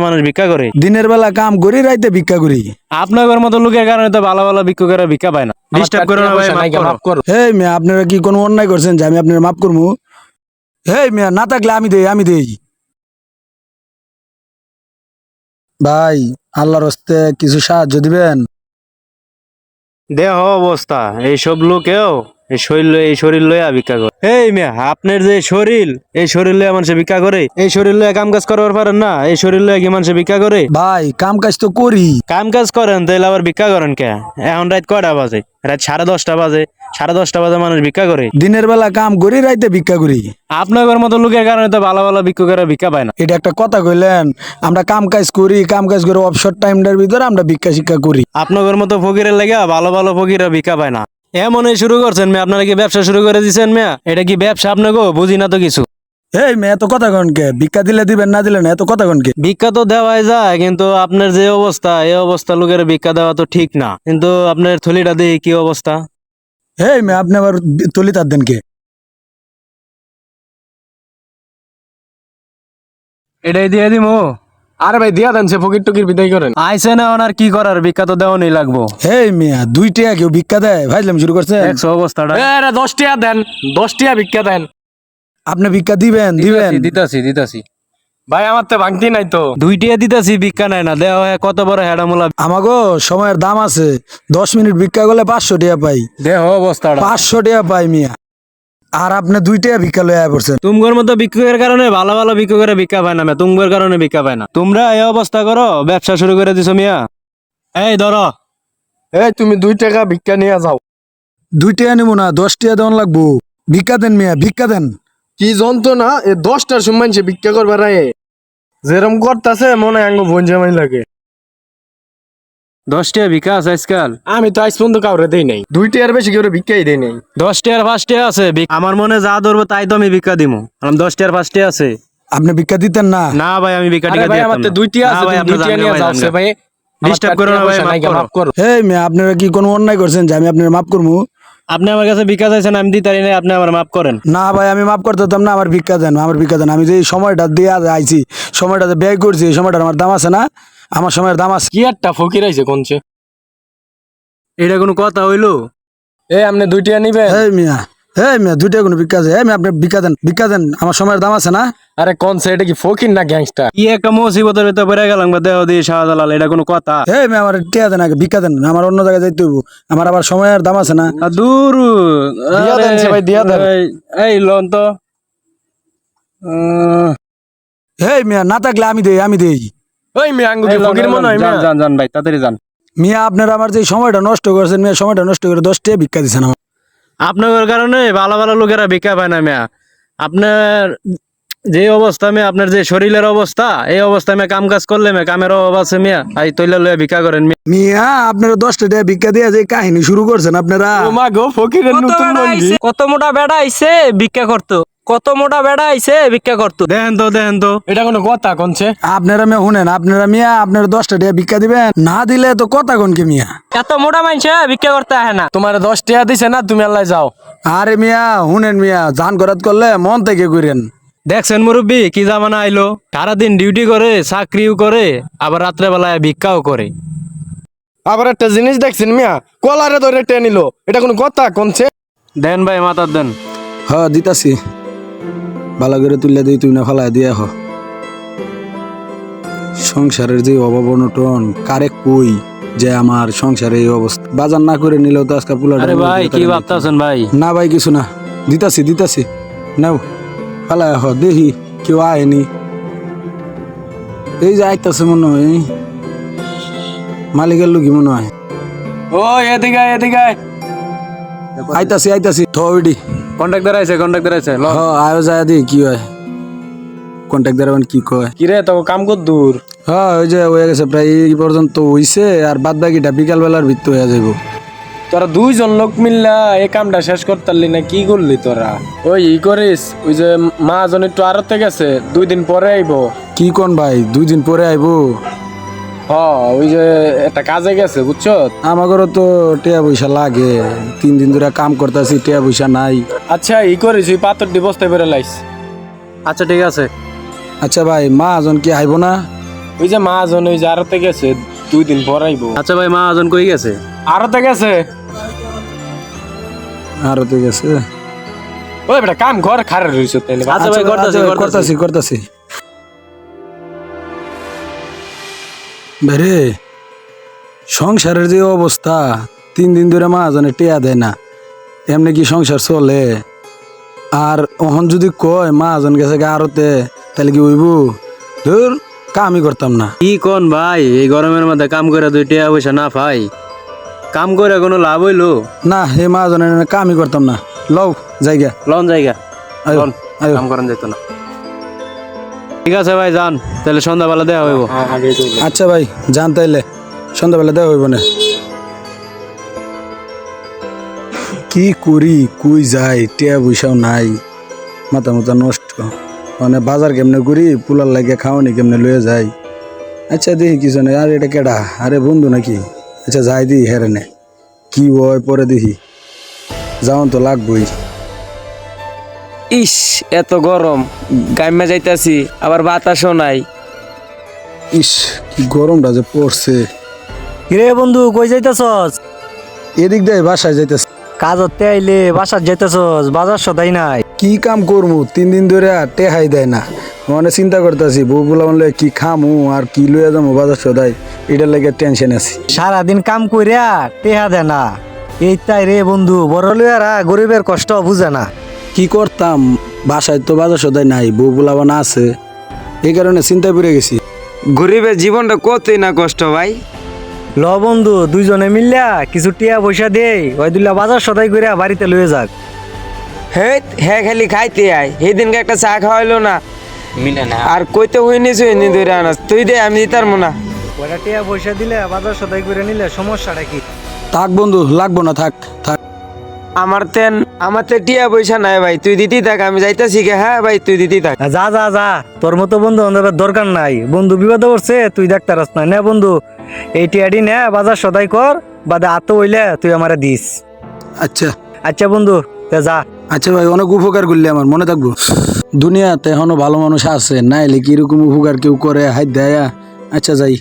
মানুষ ভিক্ষা করে। দিনের বেলা কাম করি, রাইতে ভিক্ষা করি। আপনাদের মতো লোকের কারণে তো ভালো ভালো ভিক্ষুকেরা ভিক্ষা পায় না। ডিস্টার্ব করো না ভাই, মাফ করো। হেই মিয়া, আপনারা কি কোনো অন্যায় করছেন যে আমি আপনার মাফ করবো? হেই মিয়া, না থাকলে আমি দেই। ভাই, আল্লাহর হস্তে কিছু সাহায্য দিবেন? দেহ অবস্থা এইসব লোকেও এই শরীর লইয়া ভিক্ষা করে। এই মিয়া, আপনার যে শরীর, এই শরীর লইয়া মানুষে ভিক্ষা করে? এই শরীর লইয়া কাম কাজ করবার পারেন না? এই শরীর লইয়া কি মানুষে ভিক্ষা করে? ভাই, কাম কাজ তো করি। কাম কাজ করেন তাহলে আবার ভিক্ষা করেন কে? এখন রাত কয়টা বাজে? রাত 10:30 বাজে। 10:30 বাজে মানুষ ভিক্ষা করে? দিনের বেলা কাম করি, রাইতে ভিক্ষা করি। আপনাদের মতো লোকের কারণে তো ভালো ভালো ভিক্ষুকেরা ভিক্ষা পায় না। এটা একটা কথা কইলেন? আমরা কাম কাজ করি, কাম কাজ করে অবসর টাইমটার ভিতরে আমরা ভিক্ষা শিক্ষা করি। আপনাদের মতো ফকিরের লেগে ভালো ভালো ফকিররা ভিক্ষা পায় না। এমনই শুরু করছেন মেয়ে, আপনারা কি ব্যবসা শুরু করে দিচ্ছেন মেয়া? এটা কি ব্যবসা? আপনাকে বুঝি না তো কিছু। এই মেয়ে, এত কথা কনকে? ভিক্ষা দিলে দিবেন, না দিলে না, এত কথা কনকে? ভিক্ষা তো দেওয়াই যায়, কিন্তু আপনার যে অবস্থা, এই অবস্থা লোকের ভিক্ষা দেওয়া তো ঠিক না। কিন্তু আপনার থলিটা দিয়ে কি অবস্থা? এই মেয়ে, আপনি আবার তলি তার দেন কে? এটাই দিয়ে দিমু। আরে ভাই দিয়া দেন, সে ফকির টকির বিদায় করেন। আইসে না ওনার কি করার, ভিক্ষা তো দেওয়ানি লাগবো। এই মেয়া, 2 টাকা কেউ ভিক্ষা দেয়? ভাইলাম শুরু করছে। দেখছো অবস্থাটা? 10 টাকা দেন, 10 টাকা ভিক্ষা দেন। আপনি ভিক্ষা দিবেন? দিতাছি। ভাই আমার তো ভাঙতি নাই তো। 2 টাকা দিতাছি, ভিক্ষা নাই না দেওয়া হয়। কত বড় হেডামুলা। আমাগো সময়ের দাম আছে। 10 মিনিট ভিক্ষা করলে 500 টাকা পাই। দেহ অবস্থাটা। 500 টাকা পাই মিয়া। আর আপনি 2 টাকা ভিক্ষা লইয়া পড়ছেন। তুমগর মতো ভিক্ষুকের কারণে ভালো ভালো ভিক্ষুকেরা ভিক্ষা পায় না মেয়া। তুমগর কারণে ভিক্ষা পায় না। তোমরা এই অবস্থা করো, ব্যবসা শুরু করে দিছো মিয়া। এই ধরো। এই তুমি 2 টাকা ভিক্ষা নিয়ে যাও। 2 টাকা নিবো না, 10 টাকা দেওয়ান লাগবো। ভিক্ষা দেন মিয়া, ভিক্ষা দেন। কি যন্ত্রণা! এই 10টার সময় সে ভিক্ষা করবার আয়ে যেরম করতেছে মনে হয় আঙ্গ বোন জামাই লাগে। 10 টাকা ভিক্ষা আছে আজকাল? আমি তো আজ পর্যন্ত কাউরে দেই নাই, 2 টাকার বেশি কেউ ভিক্ষাই দেই নাই। 10 টাকার 5 টাকা আছে। আমার মনে যা ধরবো তাই তো আমি ভিক্ষা দিমু। 10 টাকার 5 টাকা আছে। আপনি ভিক্ষা দিতেন না? না ভাই, আমি ভিক্ষা আরে টিকা ভাই দিতাম আমার তো না। 2 টাকা না আছে, ভাই, তুমি 2 আপনারা টাকা জানগা নিয়ে ভাই, যাও জানগা। সে ভাই। ডিস্টার্ব করো না ভাই, মাফ করো। করো। এই মেয়ে, আপনারা কি কোনো অন্যায় করছেন যে আমি আপনার মাফ করবো? আপনি আমার কাছে ভিক্ষা চাইছেন, আমি দিতারি না, আপনি আমার মাফ করেন। না ভাই, আমি মাফ করতেতাম না। আমার ভিক্ষা দেন, আমার ভিক্ষা দেন। আমি যে এই সময়টা দিয়ে আইছি, সময়টাতে ব্যয় করছি, এই সময়টার আমার দাম আছে না? আমার সময়ের দাম আছে। কি একটা ফকির আইছে কোনছে? এটা কোনো কথা হইলো? এই আপনি 2 টাকা নিবেন? এই মিয়া, 2 টাকা কোনো ভিক্ষা আছে? এই মেয়ে, আপনি ভিক্ষা দেন। আমার সময়ের দাম আছে না? আরে কোনছে? এটা কি ফকির না গ্যাংস্টার? কি একটা মুসিবতের ভিতরে পড়ে গেলাম বা দেহ দিয়ে শাহজালাল, এটা কোনো কথা? এই মেয়ে, আমার টিয়া দেন আগে, ভিক্ষা দেন। আমার অন্য জায়গায় যাইতে হইব, আমার আবার সময়ের দাম আছে না? দূর। দিয়া দেন সে ভাই, দিয়া দেন। এই লোন তো। এই মিয়া, না থাকলে আমি দেই। ওই মি আঙ্গু কি ফকির মনে হয়? যান যান ভাই, তাড়াতাড়ি যান। মিয়া, আপনারা আমার যে সময়টা নষ্ট করছেন মিয়া, সময়টা নষ্ট করে 10 টাকা ভিক্ষা দিচ্ছেন আমার। আপনার কারণে ভালো ভালো লোকেরা ভিক্ষা পায় না মেয়া। আপনার যে অবস্থা মেয়া, আপনার যে শরীরের অবস্থা, এই অবস্থা মেয়া কাম কাজ করলে মেয়া কামের অভাব আছে মেয়া। এই তৈলা লইয়া ভিক্ষা করেন মেয়া। মিয়া, আপনারা 10 টাকা ভিক্ষা দিয়ে যে কাহিনী শুরু করছেন আপনারা। ও মা গো, ফকিরের নতুন বন্ধু। কত মোটা বেড়া আইছে ভিক্ষা করতো, কত মোটা বেড়া আইছে ভিক্ষা করতো। দেখেন তো। এটা কোনো কথা কোনছে? আপনারা মিয়া শুনেন, আপনারা মিয়া, আপনারা 10 টাকা ভিক্ষা দিবেন, না দিলে তো কথা কোনকে মিয়া। এত মোটা মানুষ ভিক্ষা করতে আহে না। তোমার 10 টাকা দিছে না, তুমি আল্লাহ যাও। আরে মিয়া শুনেন মিয়া, জান করাত করলে মন থেকে করেন। দেখছেন মুরব্বী, কি জামানা আইলো। সারাদিন ডিউটি করে, চাকরিও করে, আবার রাত্রে বেলায় ভিক্ষাও করে। আবার একটা জিনিস দেখছেন মিয়া, কলারে ধরে টেনে নিল। এটা কোনো কথা কোনছে? দেন ভাই, মাথার দেন। হ্যাঁ, দিতাছি। ভালো করে তুলে দিই, তুই না ফালাই দিয়ে হ। সংসারের যে অভাব অনটন কারে কই যে আমার সংসারে এই অবস্থা। বাজার না করে নিলেও তো আজকে পুলা। আরে ভাই, কি ভাবতাছেন ভাই? না ভাই, কিছু না। দিতাছি নাও, ফালাই হ। দেখি কেউ আয়নি। এই যে আইতাছে মনে হয়, মালিকের লোকই মনে হয়। ও এদিকে এদিকে আইতাছি থইডি। কন্ট্রাক্টর আছে ল। আয়ো যায় দি কি হয়। কন্ট্রাক্টর কি কয়? কি রে, তো কাম কর দূর? হ্যাঁ, ওই যে হয়ে গেছে প্রায়, এই পর্যন্ত হইছে। আর বাদ বাকিটা বিকাল বেলার ভিতর হয়ে যাইব। তোরা 2 জন লোক মিললা এই কামটা শেষ করতে পারলি না? কি করলি তোরা? ওই ই করিস, ওই যে মহাজন একটু আড়তে গেছে, 2 দিন পরে আইবো। কি কোন ভাই, 2 দিন পরে আইবো? ওই যে একটা কাজে গেছে, বুঝছো? আমাদেরও তো টিয়া পয়সা লাগে। 3 দিন ধরে কাম করতেছি, টিয়া পয়সা নাই। আচ্ছা ই করিস, ওই পাথর দি বস্তায় বেড়ে লাইস। আচ্ছা ঠিক আছে। আচ্ছা ভাই, মহাজন কি আইবো না? ওই যে মাহাজন ওই যে আরতে গেছে 2 দিন পর আইবো। আচ্ছা ভাই মহাজন কই গেছে? আরতে গেছে। আরো তো গেছে। ওই বেটা কাম ঘর খারে রইছো তাইলে। আচ্ছা ভাই করতাছি করতাছি ভাইরে, সংসারের যে অবস্থা, 3 দিন ধরে মহাজনে টেয়া দেয় না, এমনি কি সংসার চলে? আর ওহন যদি কয় মহাজন গেছে আরতে, তাহলে কি হইব? ধর কামই করতাম না। কি কোন ভাই, এই গরমের মধ্যে কাম করে 2 টাকা পয়সা না পাই, কাম করে কোনো লাভ হইলো? না, হে মহাজনের কামই করতাম না। লও জায়গা লন জায়গা আয়ো, লন, আয়ো। কাম করেন যেত না। ঠিক আছে ভাই যান, তাহলে সন্ধ্যাবেলা দেওয়া হইব। আগে কইলে। আচ্ছা ভাই যান, তাইলে সন্ধ্যাবেলা দেওয়া হইব না। কি করি, কই যাই, টিয়া পয়সাও নাই, মাথা মাথা নষ্ট। মানে বাজার কেমনে করি, পুলার লাগে খাওয়ানি কেমনে লয়ে যাই। আচ্ছা দেখি কিছু নেই। আর এটা কেডা? আরে বন্ধু নাকি? আচ্ছা যাই দিই হেরে নে, কি হয় পরে দেখি, যাওয়ান তো লাগবই। ইস এত গরম, গাইমা যাইতাছি আবার বাতাসও নাই। ইস কি গরমটা যে পড়ছে। কিরে বন্ধু কই যাইতেছস? এদিক দিয়ে বাসায় যাইতেছে। কাজতে আইলে বাসার যাইতেছস, বাজার সদাই নাই। কি কাম করবো, 3 দিন ধরে আর টেহাই দেয় না। মানে চিন্তা করতেছি বউ বলা বললে কি খামু আর কি লইয়া যাবো বাজার সদাই, এটার লাগে টেনশন আছি। সারাদিন কাম কইরা টেহা দে না, এই তাই রে বন্ধু, বড় লইয়ারা গরিবের কষ্ট বুঝে না। কি করতাম, বাসায় তো বাজার সদাই নাই, বউ বলাবানা আছে, এই কারণে চিন্তায় পড়ে গেছি। গরিবের জীবনটা কতই না কষ্ট ভাই। ল বন্ধু, দুইজনে মিললা কিছু টিয়া পয়সা দেই, ওই দুইলা বাজার সদাই কইরা বাড়িতে লইয়া যাক। হ্যাঁ খালি খাইতে আয়, সেদিনকে একটা চা খাওয়াইলো না মিলে না। আর কইতে হইনি হইনি ধরে আনাস, তুই দে আমি দিতার না। ওরা টিয়া পয়সা দিলে বাজার সদাই করে নিলে সমস্যাটা কি? থাক বন্ধু, লাগবো না, থাক থাক। আমার তে টিয়া পয়সা নাই ভাই, তুই দিতেই থাক, আমি যাইতাছি গে। হ্যাঁ ভাই তুই দিতেই থাক। যা যা যা, তোর মতো বন্ধু আমাদের দরকার নাই। বন্ধু বিপদে পড়ছে, তুই ডাক্তার আস না। নে বন্ধু, এই টিয়াডি নে, বাজার সদাই কর, বাদে আতো হইলে তুই আমারে দিস। আচ্ছা আচ্ছা বন্ধু, তে যা। আচ্ছা ভাই, অনেক উপকার করলে, আমার মনে থাকবো। দুনিয়াতে এখনো ভালো মানুষ আছে, নাইলে কি এরকম উপকার কেউ করে হাত দেয়া? আচ্ছা যাই।